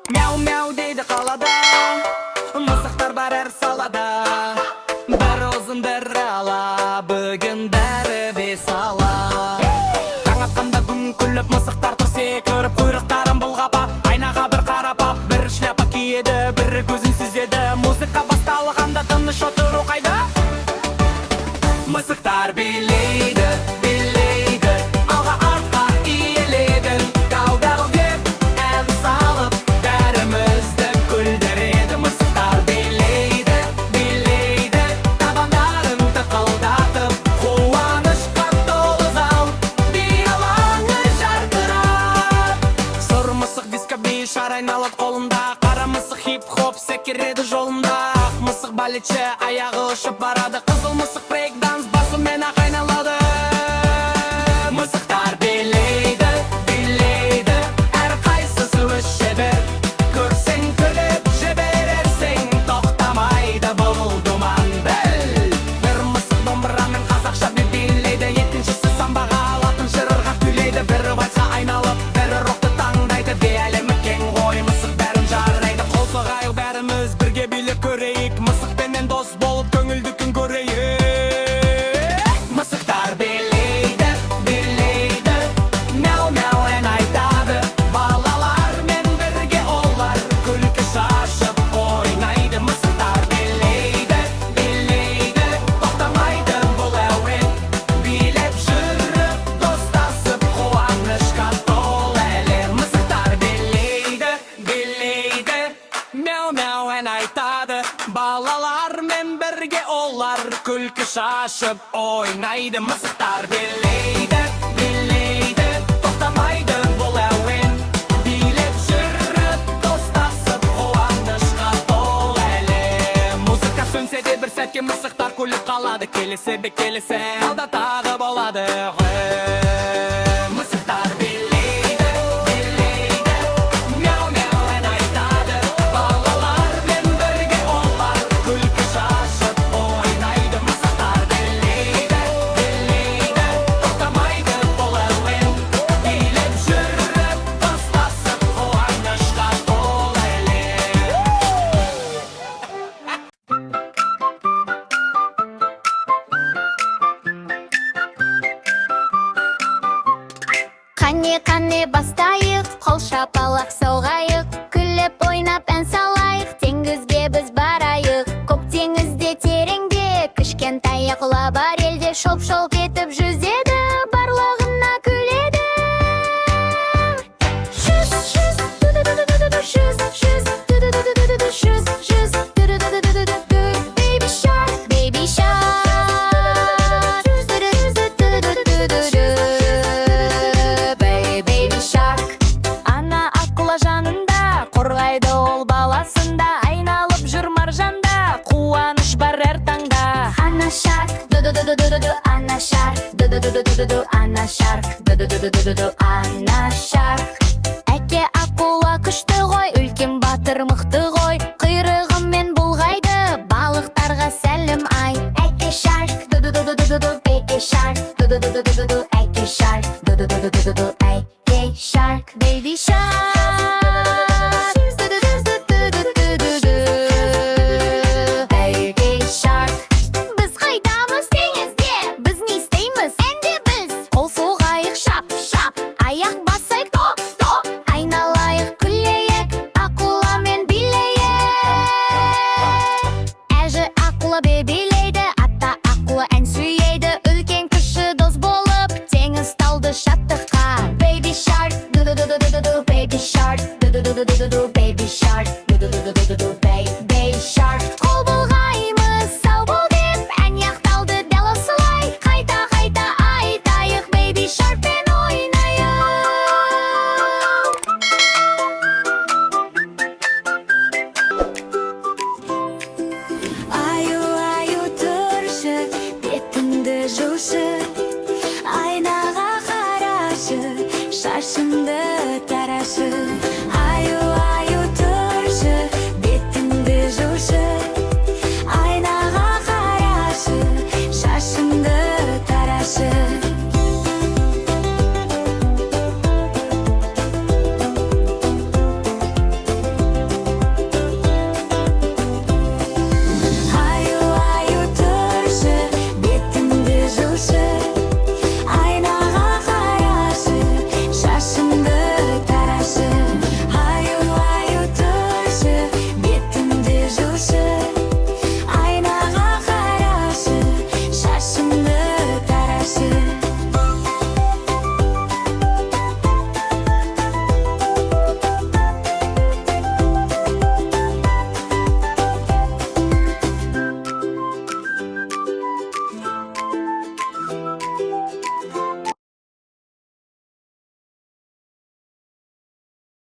Мяу мяу дейді қалада, мысықтар бар әр салада. Бәрі ұзын бәрі ала, бүгін бәрі бесала. Таң атқанда күн күліп, мысықтар тұр секіріп, құйрықтарын бұлғап, айнаға бір қарап, бір шляпа киеді, бірі көзін сүзеді. Музыка басталғанда тыныш отыру қайда? Мысықтар билейді, билейді, алға артқа иеледі. Қаудағы деп ән салып, бәрімізді күлдіреді. Мысықтар билейді, билейді, табандарын тықылдатып, қуанышқа толы зал, би алаңы жарқырап. Сұр мысық диско би шар айналып қолында, қара мысық хип-хоп секіреді жолында. Ақ мысық балетші аяғы ұшып барады, қызыл мысық брейк-данс басымен ақ айналады. Мысықтар билейді, билейді, әрқайсысы өз шебер. Көрсең күліп жіберерсің, тоқтамайды бұл думан біл. Бір мысық домбырамен қазақша би билейді, екіншісі самбаға алатын жырға күлейді. Бірі вальсқа айналып, бірі рокты таңдайды, би әлемі кең ғой, мысық бәрін жарайды. Қол соғайық бәріміз бірге билеп көрейік, мысықпенен дос болып көңілді күн көрейік. Мысықтар билейді, билейді, мяу-мяу ән айтады. Балалармен бірге олар күлкі шашып ойнайды. Мысықтар билейді, билейді, тоқтамайды бұл әуен. Билеп жүріп, достасып, қуанышқа толы әлем. Мысықтар билейді, билейді, мяу-мяу ән айтады. Балалармен бірге олар күлкі шашып ойнайды. Мысықтар билейді, билейді, тоқтамайды бұл әуен. Билеп жүріп, достасып, қуанышқа толы әлем. Музыка сөнсе де бір сәтке мысықтар күліп қалады. Келесі бе келесі алда тағы болады. Мысықтар билейді, билейді, мяу-мяу ән айтады. Балалармен бірге олар күлкі шашып ойнайды. Мысықтар билейді, билейді, тоқтамайды бұл әуен. Билеп жүріп, достасып, қуанышқа толы әлем. Қане бастайық, қол шапалақ соғайық, күліп ойнап ән салайық, теңізге біз барайық. Көк теңізде тереңде, кішкентай аққұла бар елде, шолп-шолп етіп жүзеді, барлығына күледі. Жүз, жүз, ду-ду-ду-ду-ду-ду, жүз, жүз, ду-ду-ду-ду-ду-ду, жүз, жүз, ду-ду-ду-ду-ду-ду, baby shark, baby shark, ду-ду-ду-ду-ду-ду-ду-ду. Baby shark. Ана аққұла жанында, қорғайды ол баласында, айналып жүр маржанда, қуаныш бар әр таңда. Ана shark, ду-ду-ду-ду-ду-ду, ана shark, ду-ду-ду-ду-ду-ду, ана shark, ду-ду-ду-ду-ду-ду, ана shark.